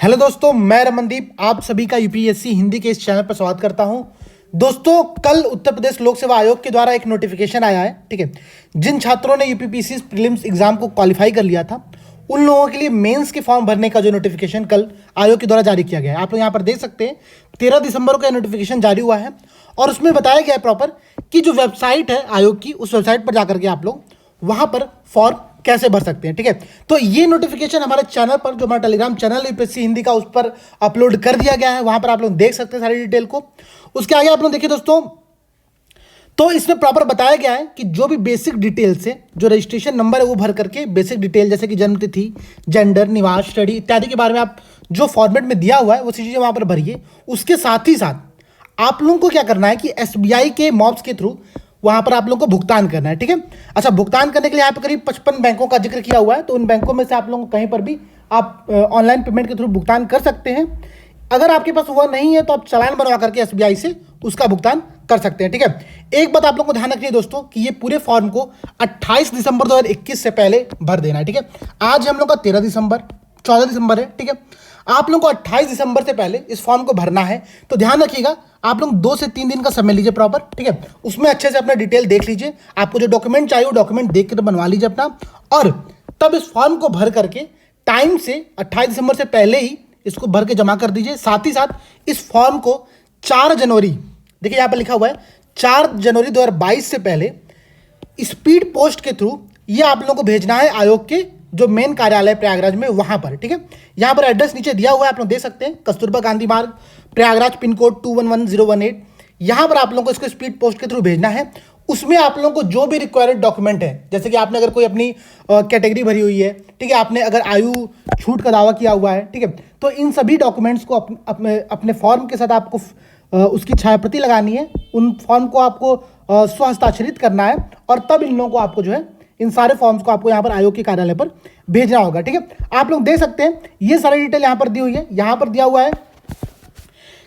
Hello दोस्तों, मैं रमनदीप आप सभी का यूपीएससी हिंदी के इस चैनल पर स्वागत करता हूं। दोस्तों, कल उत्तर प्रदेश लोक सेवा आयोग के द्वारा एक नोटिफिकेशन आया है। ठीक है, जिन छात्रों ने यूपीपीसी प्रीलिम्स एग्जाम को क्वालिफाई कर लिया था उन लोगों के लिए मेंस के फॉर्म भरने का जो नोटिफिकेशन कल आयोग के द्वारा जारी किया गया है, आप लोग यहाँ पर देख सकते हैं 13 दिसंबर को यह नोटिफिकेशन जारी हुआ है और उसमें बताया गया है प्रॉपर कि जो वेबसाइट है आयोग की, उस वेबसाइट पर जाकर के आप लोग वहां पर फॉर्म कैसे भर सकते हैं। ठीक है, तो ये नोटिफिकेशन हमारे चैनल पर, जो हमारा टेलीग्राम चैनल यूपीएससी हिंदी का, उस पर अपलोड कर दिया गया है। वहां पर आप लोग देख सकते हैं सारी डिटेल को। उसके आगे आप लोग देखिए दोस्तों, तो इसमें प्रॉपर बताया गया है कि जो भी बेसिक डिटेल्स है, जो रजिस्ट्रेशन नंबर है वो भर करके बेसिक डिटेल जैसे कि जन्म तिथि, जेंडर, निवास, स्टडी इत्यादि के बारे में आप जो फॉर्मेट में दिया हुआ है वो चीज़ें वहां पर भरिए। उसके साथ ही साथ आप लोगों को क्या करना है कि एसबीआई के मॉब्स के थ्रू वहां पर आप लोगों को भुगतान करना है। ठीक है, अच्छा, भुगतान करने के लिए यहाँ पे करीब 55 बैंकों का जिक्र किया हुआ है, तो उन बैंकों में से आप लोगों को कहीं पर भी आप ऑनलाइन पेमेंट के थ्रू भुगतान कर सकते हैं। अगर आपके पास वह नहीं है तो आप चालान बनवा करके एसबीआई से उसका भुगतान कर सकते हैं। ठीक है, एक बात आप लोगों को ध्यान रखनी है दोस्तों कि ये पूरे फॉर्म को 28 दिसंबर 2021 से पहले भर देना है। ठीक है, आज हम लोग का 13 दिसंबर, 14 दिसंबर है। ठीक है, आप लोगों को 28 दिसंबर से पहले इस फॉर्म को भरना है। तो ध्यान रखिएगा, आप लोग 2 से 3 दिन का समय लीजिए प्रॉपर। ठीक है, उसमें अच्छे से अपना डिटेल देख लीजिए, आपको जो डॉक्यूमेंट चाहिए वो डॉक्यूमेंट देख के तो बनवा लीजिए अपना, और तब इस फॉर्म को भर करके टाइम से 28 दिसंबर से पहले ही इसको भर के जमा कर दीजिए। साथ ही साथ इस फॉर्म को 4 जनवरी, देखिए यहाँ पर लिखा हुआ है 4 जनवरी 2022 से पहले स्पीड पोस्ट के थ्रू ये आप लोगों को भेजना है आयोग के जो मेन कार्यालय प्रयागराज में, वहां पर। ठीक है, यहां पर एड्रेस नीचे दिया हुआ है, आप लोग देख सकते हैं, कस्तूरबा गांधी मार्ग, प्रयागराज, पिन कोड 211018। यहां पर आप लोगों को इसको स्पीड पोस्ट के थ्रू भेजना है। उसमें आप लोगों को जो भी रिक्वायर्ड डॉक्यूमेंट है, जैसे कि आपने अगर कोई अपनी कैटेगरी भरी हुई है, ठीक है, आपने अगर आयु छूट का दावा किया हुआ है, ठीक है, तो इन सभी डॉक्यूमेंट्स को अपने फॉर्म के साथ आपको उसकी छायाप्रति लगानी है। उन फॉर्म को आपको स्वहस्ताक्षरित करना है और तब इन लोगों को आपको जो है इन सारे फॉर्म्स को आपको यहाँ पर आयोग के कार्यालय पर भेजना होगा। ठीक है, आप लोग देख सकते हैं ये सारी डिटेल यहाँ पर दी हुई है। यहाँ पर दिया हुआ है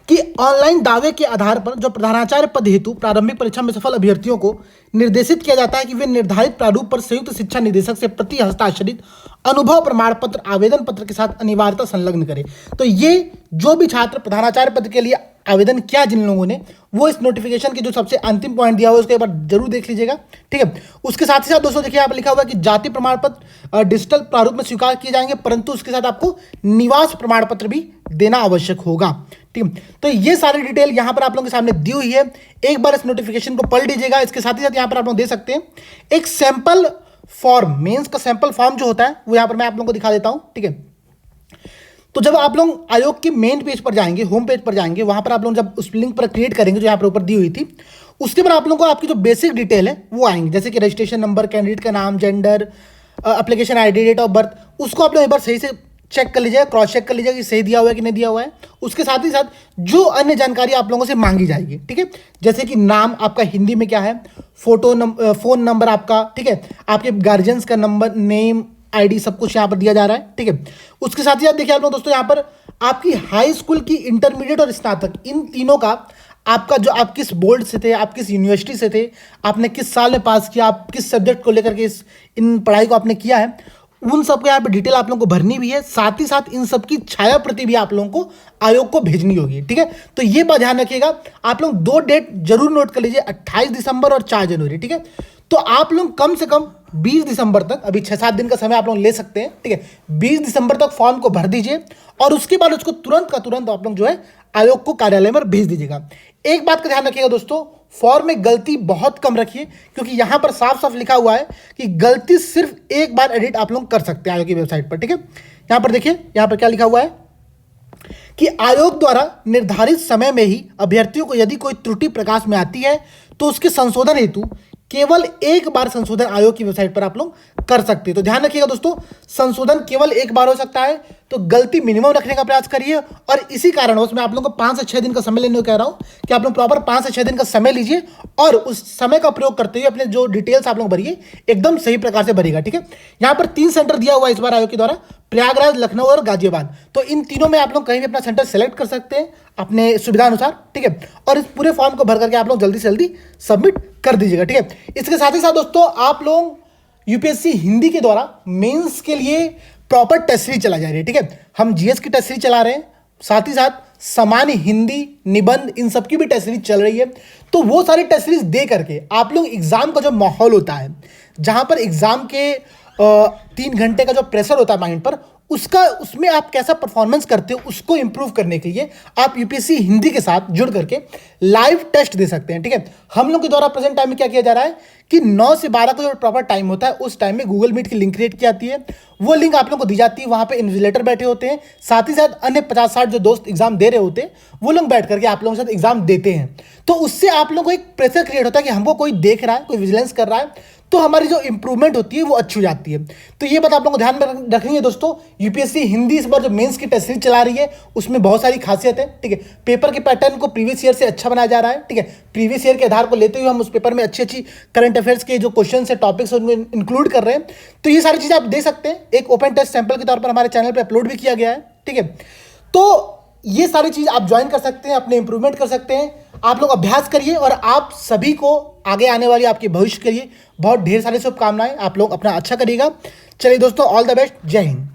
कि ऑनलाइन दावे के आधार पर जो प्रधानाचार्य पद हेतु प्रारंभिक परीक्षा में सफल अभ्यर्थियों को निर्देशित किया जाता है कि वे निर्धारित प्रारूप पर संयुक्त शिक्षा निदेशक से प्रति हस्ताक्षरित अनुभव प्रमाण पत्र आवेदन पत्र के साथ अनिवार्यता संलग्न करें। तो ये जो भी छात्र प्रधानाचार्य पद के लिए आवेदन किया जिन लोगों ने, वो इस नोटिफिकेशन के जो सबसे अंतिम पॉइंट दिया हुआ है उसको एक बार जरूर देख लीजिएगा। ठीक है, उसके साथ ही साथ दोस्तों देखिए यहाँ पर लिखा हुआ है कि जाति प्रमाण पत्र डिजिटल प्रारूप में स्वीकार किए जाएंगे, परंतु उसके साथ आपको निवास प्रमाण पत्र भी देना आवश्यक होगा। ठीक है, तो ये सारी डिटेल यहाँ पर आप लोगों के सामने दी हुई है, एक बार इस नोटिफिकेशन को पढ़ लीजिएगा। इसके साथ ही साथ यहाँ पर आप लोग दे सकते हैं एक सैंपल फॉर्म, मेंस का सैंपल फॉर्म जो होता है वो यहाँ पर मैं आप लोगों को दिखा देता हूँ। ठीक है, तो जब आप लोग आयोग के मेन पेज पर जाएंगे, होम पेज पर जाएंगे, वहां पर आप लोग जब उस लिंक पर क्रिएट करेंगे जो यहाँ पर ऊपर दी हुई थी, उसके बाद आप लोगों को आपकी जो बेसिक डिटेल है वो आएंगे, जैसे कि रजिस्ट्रेशन नंबर, कैंडिडेट का नाम, gender, application ID, date of birth, उसको आप लोग एक बार सही से चेक कर लीजिएगा, क्रॉस चेक कर लीजिएगा कि सही दिया हुआ है कि नहीं दिया हुआ है। उसके साथ ही साथ जो अन्य जानकारी आप लोगों से मांगी जाएगी, ठीक है, जैसे कि नाम आपका हिंदी में क्या है, फोन नंबर आपका, ठीक है, आपके गार्जियंस का नंबर, नेम, आईडी, सब कुछ यहाँ पर दिया जा रहा है। ठीक है, उसके साथ ही आप देखिए आप लोग दोस्तों, यहाँ पर आपकी हाई स्कूल की, इंटरमीडिएट और स्नातक, इन तीनों का आपका जो आप किस बोर्ड से थे, आप किस यूनिवर्सिटी से थे, आपने किस साल में पास किया, आप किस सब्जेक्ट को लेकर के इन पढ़ाई को आपने किया है, उन सब को यहाँ पर डिटेल आप लोगों को भरनी भी है। साथ ही साथ इन सब की छाया प्रति भी आप लोगों को आयोग को भेजनी होगी। ठीक है, तो ये बात ध्यान रखिएगा, आप लोग 2 डेट जरूर नोट कर लीजिए, 28 दिसंबर और 4 जनवरी। ठीक है, तो आप लोग कम से कम 20 दिसंबर तक, अभी 6-7 दिन का समय आप लोग ले सकते हैं। ठीक है, 20 दिसंबर तक फॉर्म को भर दीजिए और उसके बाद उसको तुरंत का तुरंत आप लोग जो है आयोग को कार्यालय में भेज दीजिएगा। एक बात का ध्यान रखिएगा दोस्तों, फॉर्म में गलती बहुत कम रखिए, क्योंकि यहां पर साफ साफ लिखा हुआ है कि गलती सिर्फ एक बार एडिट आप लोग कर सकते हैं आयोग की वेबसाइट पर। ठीक है, यहां पर देखिए, यहां पर क्या लिखा हुआ है कि आयोग द्वारा निर्धारित समय में ही अभ्यर्थियों को यदि कोई त्रुटि प्रकाश में आती है तो उसके संशोधन हेतु केवल एक बार संशोधन आयोग की वेबसाइट पर आप लोग कर सकते हैं। तो ध्यान रखिएगा दोस्तों, संशोधन केवल एक बार हो सकता है, तो गलती मिनिमम रखने का प्रयास करिए। और इसी कारणवश मैं आप लोगों को 5 से 6 दिन का समय लेने को कह रहा हूं कि आप लोग प्रॉपर 5 से 6 दिन का समय लीजिए और उस समय का प्रयोग करते हुए अपने जो डिटेल्स आप लोग भरिए एकदम सही प्रकार से भरिएगा। ठीक है, यहाँ पर 3 सेंटर दिया हुआ है इस बार आयोग के द्वारा, प्रयागराज, लखनऊ और गाजियाबाद। तो इन तीनों में आप लोग कहीं भी अपना सेंटर सेलेक्ट कर सकते हैं अपने सुविधा अनुसार। ठीक है, और इस पूरे फॉर्म को भर करके आप लोग जल्दी से जल्दी सबमिट कर दीजिएगा। ठीक है, इसके साथ ही साथ दोस्तों, आप लोग यूपीएससी हिंदी के द्वारा मेंस के लिए प्रॉपर टेस्ट सीरीज चला जा रही है। ठीक है, हम जीएस की टेस्ट सीरीज चला रहे हैं, साथ ही साथ सामान्य हिंदी, निबंध, इन सब की भी टेस्ट सीरीज चल रही है। तो वो सारी टेस्ट सीरीज दे करके आप लोग एग्जाम का जो माहौल होता है, जहां पर एग्जाम के 3 घंटे का जो प्रेशर होता है माइंड पर, उसमें आप कैसा परफॉर्मेंस करते हो उसको इंप्रूव करने के लिए आप यूपीएससी हिंदी के साथ जुड़ करके लाइव टेस्ट दे सकते हैं। ठीक है, हम लोग के द्वारा प्रेजेंट टाइम में क्या किया जा रहा है कि 9 से 12 का जो प्रॉपर टाइम होता है, उस टाइम में गूगल मीट की लिंक क्रिएट की जाती है, वो लिंक आप लोगों को दी जाती है। वहां पे इन्विजिलेटर बैठे होते हैं, साथ ही साथ अन्य 50-60 जो दोस्त एग्जाम दे रहे होते हैं, वो लोग बैठ करके आप लोगों के साथ एग्जाम देते हैं। तो उससे आप लोगों को एक प्रेशर क्रिएट होता है कि हमको कोई देख रहा है, कोई विजिलेंस कर रहा है, तो हमारी जो इंप्रूवमेंट होती है वो अच्छी हो जाती है। तो ये बात आप लोगों को ध्यान में रखेंगे दोस्तों। यूपीएससी हिंदी इस बार जो मेंस की टेस्ट सीरीज चला रही है, उसमें बहुत सारी खासियत है। ठीक है, पेपर के पैटर्न को प्रीवियस ईयर से अच्छा बनाया जा रहा है। ठीक है, प्रीवियस ईयर के आधार को लेते हुए हम उस पेपर में अच्छी अच्छी करंट अफेयर्स के जो क्वेश्चन है, टॉपिक्स उनमें इंक्लूड कर रहे हैं। तो ये सारी चीज़ें आप देख सकते हैं, एक ओपन टेस्ट सैंपल के तौर पर हमारे चैनल पर अपलोड भी किया गया है। ठीक है, तो ये सारी चीज आप ज्वाइन कर सकते हैं, अपने इंप्रूवमेंट कर सकते हैं। आप लोग अभ्यास करिए और आप सभी को आगे आने वाली आपके भविष्य के लिए बहुत ढेर सारी शुभकामनाएं। आप लोग अपना अच्छा करिएगा। चलिए दोस्तों, ऑल द बेस्ट, जय हिंद।